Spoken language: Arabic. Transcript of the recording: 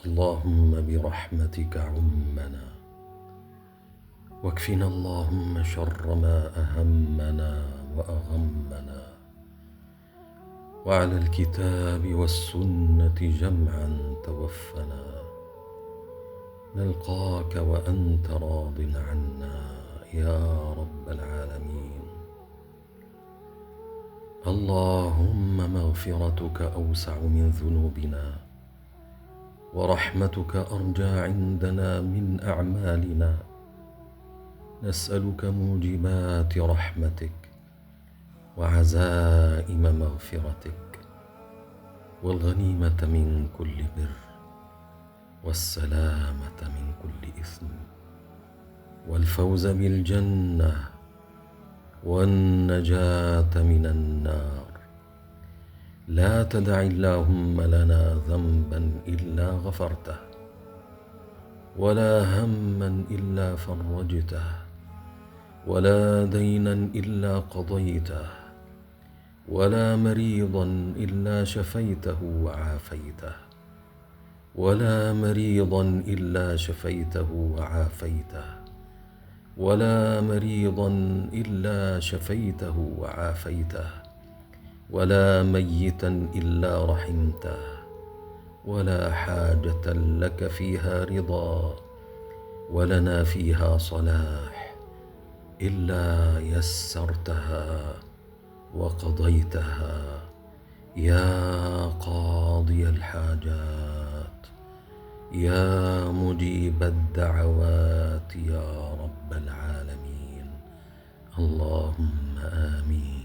اللهم برحمتك عمنا، واكفنا اللهم شر ما أهمنا وأغمنا، وعلى الكتاب والسنة جمعا توفنا، نلقاك وأنت راض عنا يا رب العالمين. اللهم مغفرتك أوسع من ذنوبنا، ورحمتك أرجى عندنا من أعمالنا. نسألك موجبات رحمتك وعزائم مغفرتك، والغنيمة من كل بر، والسلامة من كل إثم، والفوز بالجنة، والنجاة من النار. لا تدع اللهم لنا ذنبا إلا غفرته، ولا هما إلا فرجته، ولا دينا إلا قضيته، ولا مريضا إلا شفيته وعافيته، ولا مريضا إلا شفيته وعافيته، ولا مريضا إلا شفيته وعافيته، ولا ميتا إلا رحمته، ولا حاجة لك فيها رضا ولنا فيها صلاح إلا يسرتها وقضيتها يا قاضي الحاجات، يا مجيب الدعوات يا رب العالمين. اللهم آمين.